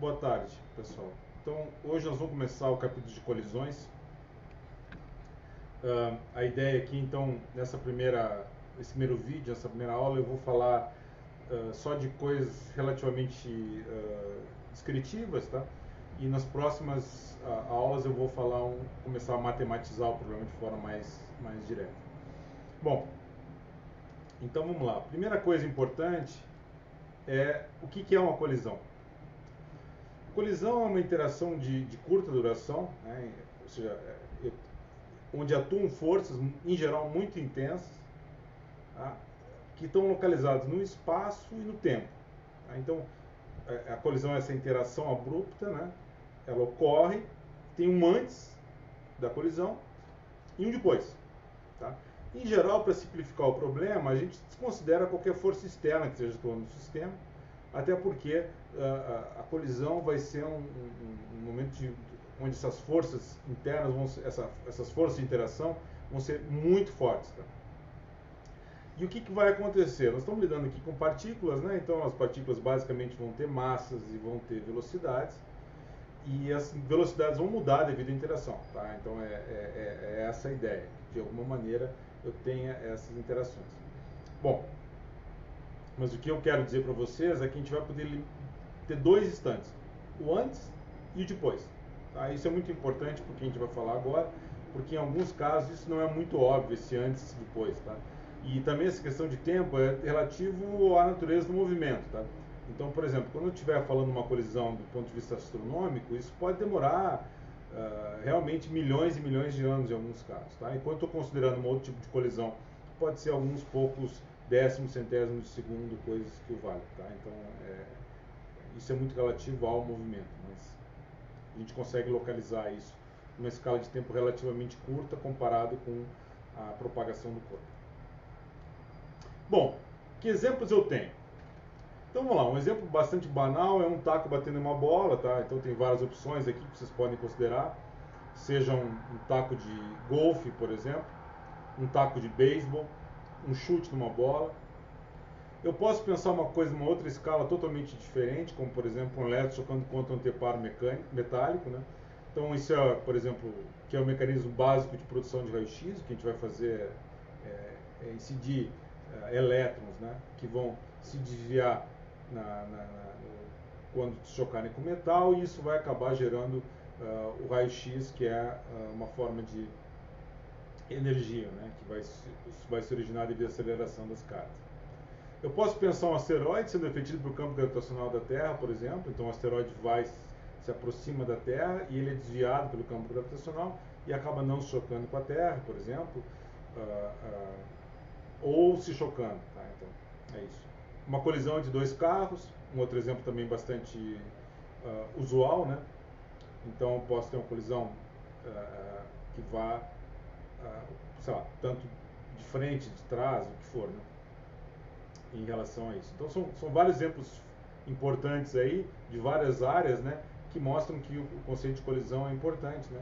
Boa tarde, pessoal. Então, hoje nós vamos começar o capítulo de colisões. A ideia aqui, então, nesse primeiro vídeo, nessa primeira aula, eu vou falar só de coisas relativamente descritivas, tá? E nas próximas aulas eu vou começar a matematizar o problema de forma mais direta. Bom, então vamos lá. A primeira coisa importante é o que é uma colisão. Colisão é uma interação de curta duração, né? Ou seja, onde atuam forças, em geral, muito intensas, tá? Que estão localizadas no espaço e no tempo. Tá? Então, a colisão é essa interação abrupta, né? Ela ocorre, tem um antes da colisão e um depois. Tá? Em geral, para simplificar o problema, a gente desconsidera qualquer força externa que esteja atuando no sistema, até porque a colisão vai ser um momento onde essas forças internas, essas forças de interação vão ser muito fortes. Tá? E o que vai acontecer? Nós estamos lidando aqui com partículas, né? Então as partículas basicamente vão ter massas e vão ter velocidades, e as velocidades vão mudar devido à interação. Tá? Então é essa a ideia, de alguma maneira eu tenha essas interações. Bom, mas o que eu quero dizer para vocês é que a gente vai poder ter dois instantes, o antes e o depois. Tá? Isso é muito importante porque a gente vai falar agora, porque em alguns casos isso não é muito óbvio, esse antes e depois. Tá? E também essa questão de tempo é relativo à natureza do movimento. Tá? Então, por exemplo, quando eu estiver falando uma colisão do ponto de vista astronômico, isso pode demorar realmente milhões e milhões de anos em alguns casos. Tá? Enquanto eu estou considerando um outro tipo de colisão, pode ser alguns poucos décimos, centésimos de segundo, coisas que o valem. Tá? Então, isso é muito relativo ao movimento, mas a gente consegue localizar isso numa escala de tempo relativamente curta comparado com a propagação do corpo. Bom, que exemplos eu tenho? Então vamos lá, um exemplo bastante banal é um taco batendo em uma bola, tá? Então tem várias opções aqui que vocês podem considerar, seja um taco de golfe, por exemplo, um taco de beisebol, um chute numa bola. Eu posso pensar uma coisa numa outra escala totalmente diferente, como por exemplo um elétron chocando contra um anteparo metálico, né? Então isso é, por exemplo, que é o mecanismo básico de produção de raio-x, o que a gente vai fazer é incidir elétrons, né, que vão se desviar quando chocarem com metal, e isso vai acabar gerando o raio-x, que é uma forma de energia, né, que vai se originar devido à aceleração das cargas. Eu posso pensar um asteroide sendo efetivo pelo campo gravitacional da Terra, por exemplo. Então o asteroide se aproxima da Terra e ele é desviado pelo campo gravitacional e acaba não se chocando com a Terra, por exemplo, ou se chocando. Tá? Então é isso. Uma colisão entre dois carros, um outro exemplo também bastante usual, né? Então eu posso ter uma colisão que vá, sei lá, tanto de frente, de trás, o que for, né? Em relação a isso. Então são vários exemplos importantes aí, de várias áreas, né, que mostram que o conceito de colisão é importante, né.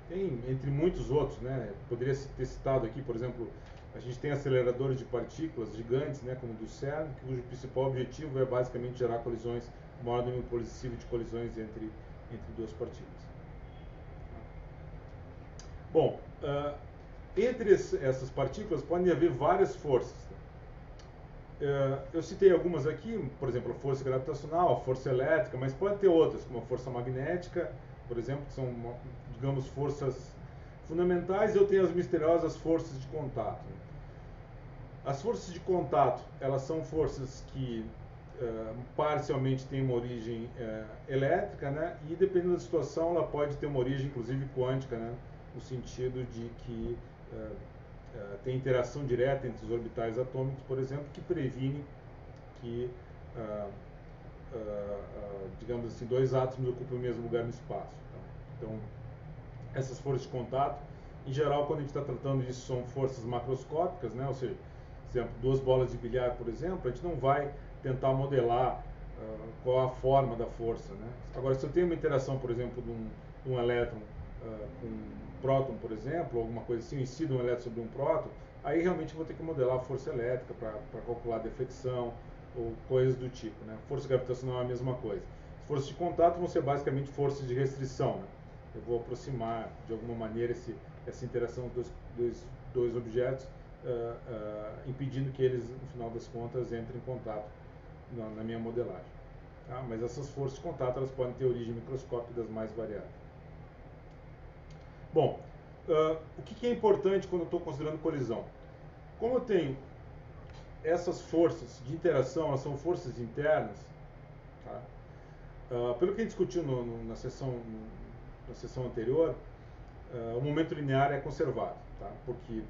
Tem entre muitos outros, né, poderia ter citado aqui, por exemplo, a gente tem aceleradores de partículas gigantes, né, como o do CERN, cujo principal objetivo é basicamente gerar colisões, o maior número possível de colisões entre duas partículas. Bom, entre essas partículas podem haver várias forças. Eu citei algumas aqui, por exemplo, a força gravitacional, a força elétrica, mas pode ter outras, como a força magnética, por exemplo, que são, digamos, forças fundamentais. Eu tenho as misteriosas forças de contato. As forças de contato, elas são forças que parcialmente têm uma origem elétrica, né? E dependendo da situação, ela pode ter uma origem, inclusive, quântica, né? No sentido de que tem interação direta entre os orbitais atômicos, por exemplo, que previne que, digamos assim, dois átomos ocupem o mesmo lugar no espaço. Então, essas forças de contato, em geral, quando a gente está tratando disso, são forças macroscópicas, né? Ou seja, por exemplo, duas bolas de bilhar, por exemplo, a gente não vai tentar modelar qual a forma da força, né? Agora, se eu tenho uma interação, por exemplo, de um elétron com um próton, por exemplo, ou alguma coisa assim, incide um elétron sobre um próton, aí realmente eu vou ter que modelar a força elétrica para calcular a deflexão ou coisas do tipo, né? Força gravitacional é a mesma coisa. Se forças de contato vão ser basicamente forças de restrição, né? Eu vou aproximar de alguma maneira essa interação dos dois objetos, impedindo que eles, no final das contas, entrem em contato na minha modelagem. Tá? Mas essas forças de contato elas podem ter origem microscópica das mais variadas. Bom, o que é importante quando eu estou considerando colisão? Como eu tenho essas forças de interação, elas são forças internas, tá? Pelo que a gente discutiu na sessão anterior, o momento linear é conservado, tá? Porque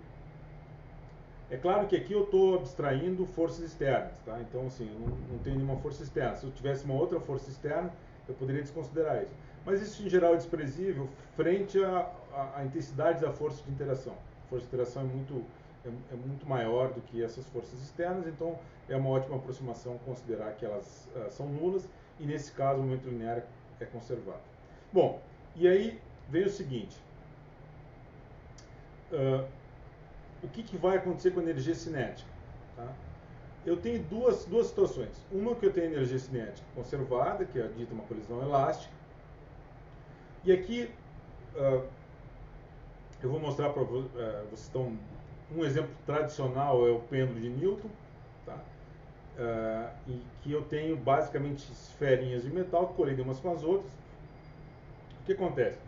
é claro que aqui eu estou abstraindo forças externas, tá? Então, assim, eu não tenho nenhuma força externa. Se eu tivesse uma outra força externa, eu poderia desconsiderar isso. Mas isso, em geral, é desprezível frente à intensidade da força de interação. A força de interação é muito maior do que essas forças externas, então é uma ótima aproximação considerar que elas são nulas, e nesse caso o momento linear é conservado. Bom, e aí vem o seguinte. O que vai acontecer com a energia cinética? Tá? Eu tenho duas situações. Uma que eu tenho energia cinética conservada, que é dita uma colisão elástica. E aqui eu vou mostrar para vocês. Um exemplo tradicional é o pêndulo de Newton, tá? E que eu tenho basicamente esferinhas de metal que colidem umas com as outras. O que acontece?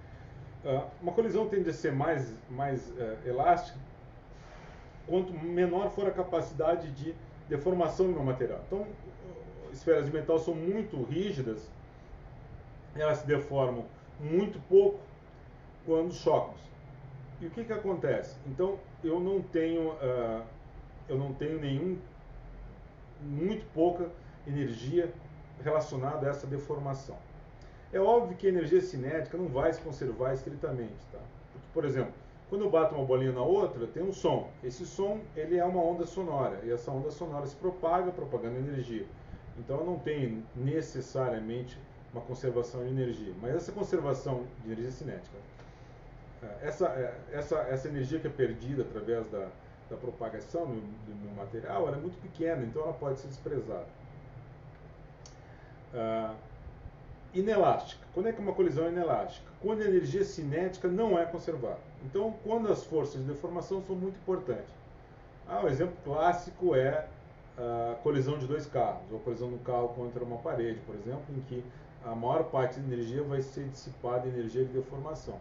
Uma colisão tende a ser mais elástica quanto menor for a capacidade de deformação do meu material. Então, esferas de metal são muito rígidas, elas se deformam muito pouco quando chocam. E o que acontece? Então, eu não tenho muito pouca energia relacionada a essa deformação. É óbvio que a energia cinética não vai se conservar estritamente, tá? Porque, por exemplo, quando eu bato uma bolinha na outra, tem um som. Esse som, ele é uma onda sonora, e essa onda sonora se propaga, propagando energia. Então, eu não tenho necessariamente uma conservação de energia, mas essa conservação de energia cinética, essa energia que é perdida através da propagação do meu material, ela é muito pequena, então ela pode ser desprezada. Inelástica. Quando é que uma colisão é inelástica? Quando a energia cinética não é conservada. Então, quando as forças de deformação são muito importantes. O exemplo clássico é a colisão de dois carros, ou a colisão de um carro contra uma parede, por exemplo, em que a maior parte da energia vai ser dissipada em energia de deformação.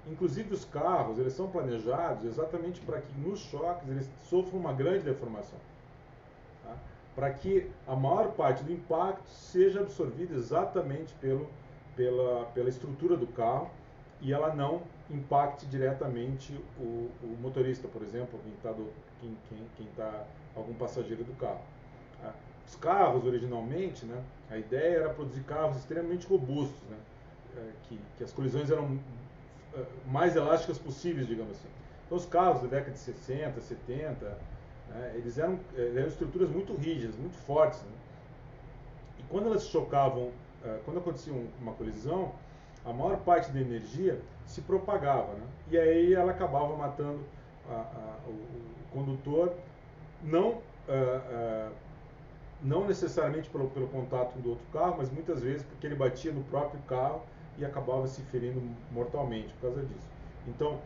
Inclusive, os carros, eles são planejados exatamente para que nos choques eles sofram uma grande deformação. Tá? Para que a maior parte do impacto seja absorvida exatamente pela estrutura do carro e ela não impacte diretamente o motorista, por exemplo, quem está algum passageiro do carro. Tá? Os carros, originalmente, né, a ideia era produzir carros extremamente robustos, né, que as colisões eram mais elásticas possíveis, digamos assim. Então, os carros da década de 60, 70, eles eram estruturas muito rígidas, muito fortes. Né? E quando elas chocavam, quando acontecia uma colisão, a maior parte da energia se propagava. Né? E aí ela acabava matando o condutor, não necessariamente pelo contato do outro carro, mas muitas vezes porque ele batia no próprio carro e acabava se ferindo mortalmente por causa disso. Então,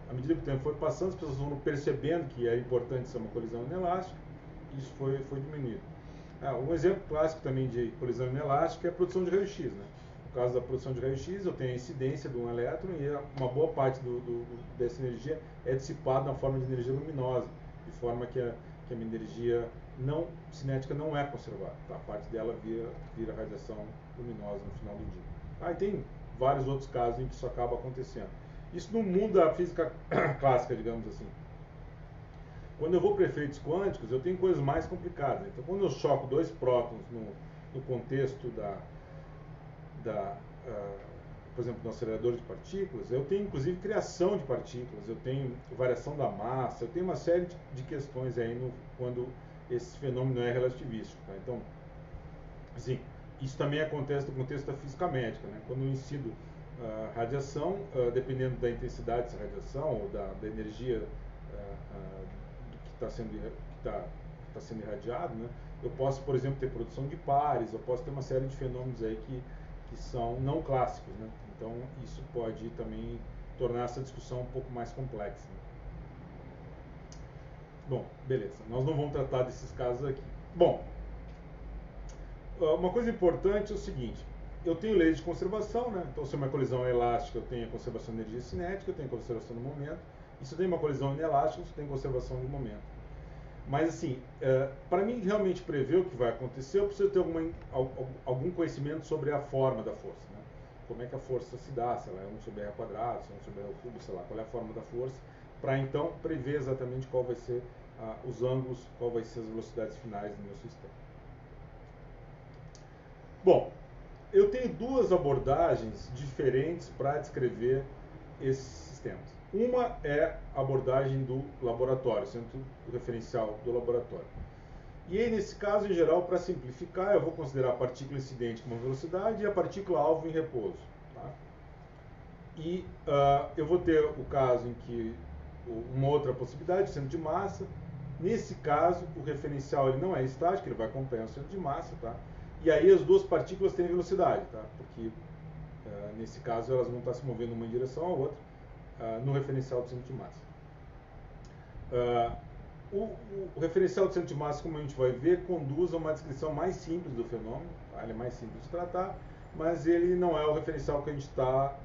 à medida que o tempo foi passando, as pessoas foram percebendo que era importante ser uma colisão inelástica, e isso foi diminuído. Um exemplo clássico também de colisão inelástica é a produção de raio-x. Né? No caso da produção de raio-x, eu tenho a incidência de um elétron e uma boa parte dessa energia é dissipada na forma de energia luminosa, de forma que a minha energia cinética não é conservada. Tá? A parte dela vira radiação luminosa no final do dia. E tem vários outros casos em que isso acaba acontecendo. Isso no mundo da física clássica, digamos assim. Quando eu vou para efeitos quânticos, eu tenho coisas mais complicadas. Então, quando eu choco dois prótons no contexto por exemplo, no acelerador de partículas, eu tenho inclusive criação de partículas, eu tenho variação da massa, eu tenho uma série de questões aí quando esse fenômeno é relativístico. Tá? Então, assim, isso também acontece no contexto da física médica. Né? Quando eu incido radiação, dependendo da intensidade dessa radiação ou da energia que está está sendo irradiado, né, eu posso, por exemplo, ter produção de pares, eu posso ter uma série de fenômenos aí que são não clássicos, né? Então isso pode também tornar essa discussão um pouco mais complexa, né? Bom, beleza, nós não vamos tratar desses casos aqui. Bom, uma coisa importante é o seguinte: eu tenho leis de conservação, né? Então, se é uma colisão elástica, eu tenho a conservação de energia cinética, eu tenho a conservação do momento. E se eu tenho uma colisão inelástica, eu tenho conservação do momento. Mas, assim, para mim realmente prever o que vai acontecer, eu preciso ter algum conhecimento sobre a forma da força, né? Como é que a força se dá, se ela é 1 sobre r quadrado, se é 1 sobre r ao cubo, sei lá, qual é a forma da força, para então prever exatamente qual vai ser os ângulos, qual vai ser as velocidades finais do meu sistema. Bom, eu tenho duas abordagens diferentes para descrever esses sistemas. Uma é a abordagem do laboratório, centro referencial do laboratório. E aí, nesse caso, em geral, para simplificar, eu vou considerar a partícula incidente como velocidade e a partícula alvo em repouso. Tá? E eu vou ter o caso em que uma outra possibilidade, o centro de massa. Nesse caso, o referencial ele não é estático, ele vai acompanhar o centro de massa. Tá? E aí as duas partículas têm velocidade, tá? Porque nesse caso elas vão estar se movendo uma em direção à outra no referencial do centro de massa. O referencial do centro de massa, como a gente vai ver, conduz a uma descrição mais simples do fenômeno. Tá? Ele é mais simples de tratar, mas ele não é o referencial que a gente está,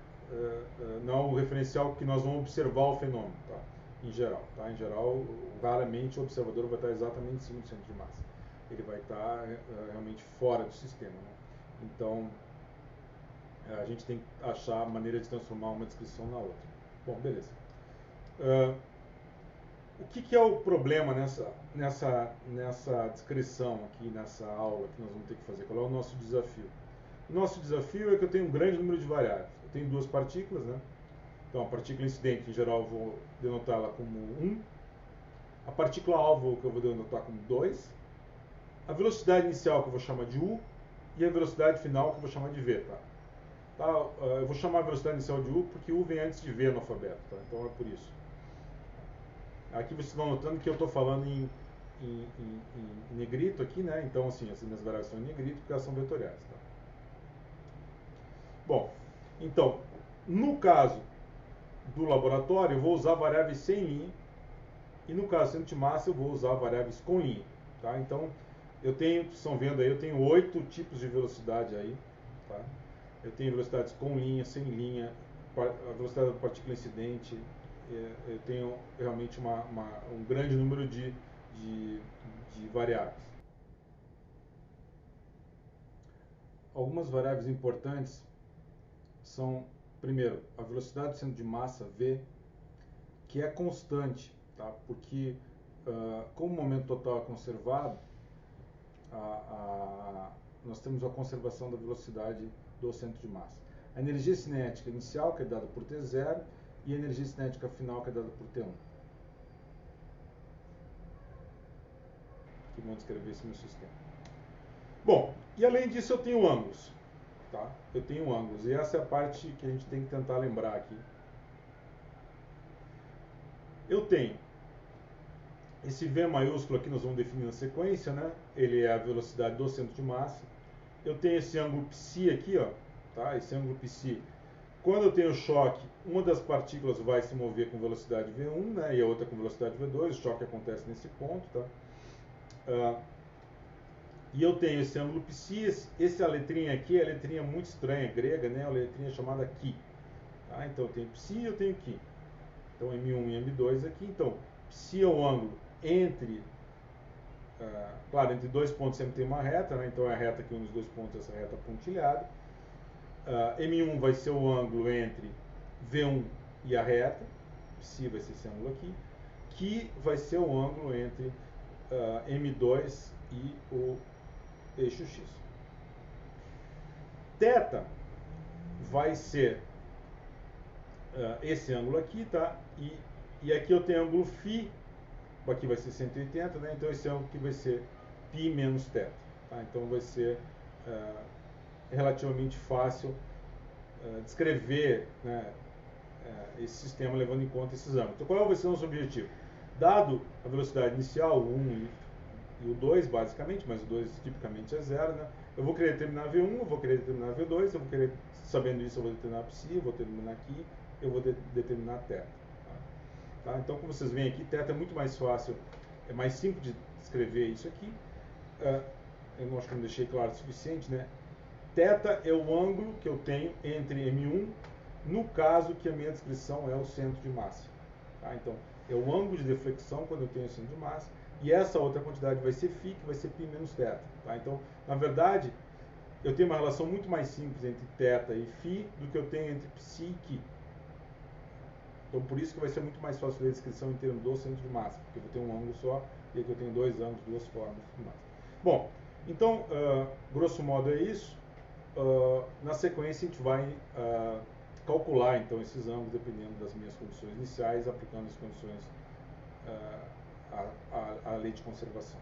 não é o referencial que nós vamos observar o fenômeno, tá? Em geral. Tá? Em geral, raramente o observador vai estar exatamente em cima do centro de massa. Ele vai estar realmente fora do sistema. Né? Então, a gente tem que achar a maneira de transformar uma descrição na outra. Bom, beleza. O que é o problema nessa descrição aqui, nessa aula que nós vamos ter que fazer? Qual é o nosso desafio? O nosso desafio é que eu tenho um grande número de variáveis. Eu tenho duas partículas, né? Então, a partícula incidente, em geral, eu vou denotá-la como 1. A partícula alvo, que eu vou denotar como 2. A velocidade inicial, que eu vou chamar de U. E a velocidade final, que eu vou chamar de V, tá? Eu vou chamar a velocidade inicial de U porque U vem antes de V no alfabeto, tá? Então é por isso. Aqui vocês estão notando que eu estou falando em negrito aqui, né? Então, assim, as minhas variáveis são em negrito porque elas são vetoriais, tá? Bom, então, no caso do laboratório, eu vou usar variáveis sem linha. E no caso do centro de massa, eu vou usar variáveis com linha, tá? Então, eu tenho, vocês estão vendo aí, eu tenho 8 tipos de velocidade aí, tá? Eu tenho velocidades com linha, sem linha, a velocidade da partícula incidente. Eu tenho realmente um grande número de variáveis. Algumas variáveis importantes são, primeiro, a velocidade do centro de massa, V, que é constante, tá? Porque como o momento total é conservado, nós temos a conservação da velocidade do centro de massa. A energia cinética inicial, que é dada por T0, e a energia cinética final, que é dada por T1. Que vão descrever esse meu sistema. Bom, e além disso eu tenho ângulos. Tá? Eu tenho ângulos, e essa é a parte que a gente tem que tentar lembrar aqui. Eu tenho esse V maiúsculo aqui, nós vamos definir na sequência, né? Ele é a velocidade do centro de massa. Eu tenho esse ângulo psi aqui, ó, tá? Esse ângulo psi. Quando eu tenho choque, uma das partículas vai se mover com velocidade V1, né? E a outra com velocidade V2. O choque acontece nesse ponto, tá? E eu tenho esse ângulo psi. Essa letrinha aqui é a letrinha muito estranha, grega, né? A letrinha chamada chi. Tá? Então eu tenho psi e eu tenho chi. Então M1 e M2 aqui. Então, psi é o ângulo entre, claro, entre dois pontos sempre tem uma reta, né? Então é a reta que une os dois pontos, essa reta pontilhada. M1 vai ser o ângulo entre V1 e a reta, psi vai ser esse ângulo aqui, que vai ser o ângulo entre M2 e o eixo X. Θ vai ser esse ângulo aqui, tá? E aqui eu tenho ângulo φ, aqui vai ser 180, né? Então esse ângulo aqui vai ser π menos θ. Tá? Então vai ser relativamente fácil descrever, né, esse sistema levando em conta esses ângulos. Então qual vai ser o nosso objetivo? Dado a velocidade inicial, 1 e o 2, basicamente, mas o 2 tipicamente é 0, né? Eu vou querer determinar V1, eu vou querer determinar V2, eu vou querer, sabendo isso, eu vou determinar Psi, eu vou determinar aqui, eu vou determinar θ. Tá? Então, como vocês veem aqui, θ é muito mais fácil, é mais simples de escrever isso aqui. Eu não acho que não deixei claro o suficiente, né? Θ é o ângulo que eu tenho entre M1, no caso que a minha descrição é o centro de massa. Tá? Então, é o ângulo de deflexão quando eu tenho o centro de massa, e essa outra quantidade vai ser φ, que vai ser π menos θ. Tá? Então, na verdade, eu tenho uma relação muito mais simples entre θ e φ do que eu tenho entre Psi e Qi. Então, por isso que vai ser muito mais fácil ler a descrição em termos do centro de massa, porque eu vou ter um ângulo só, e aqui eu tenho dois ângulos, duas formas de massa. Bom, então, grosso modo é isso. Na sequência, a gente vai calcular então esses ângulos dependendo das minhas condições iniciais, aplicando as condições à lei de conservação.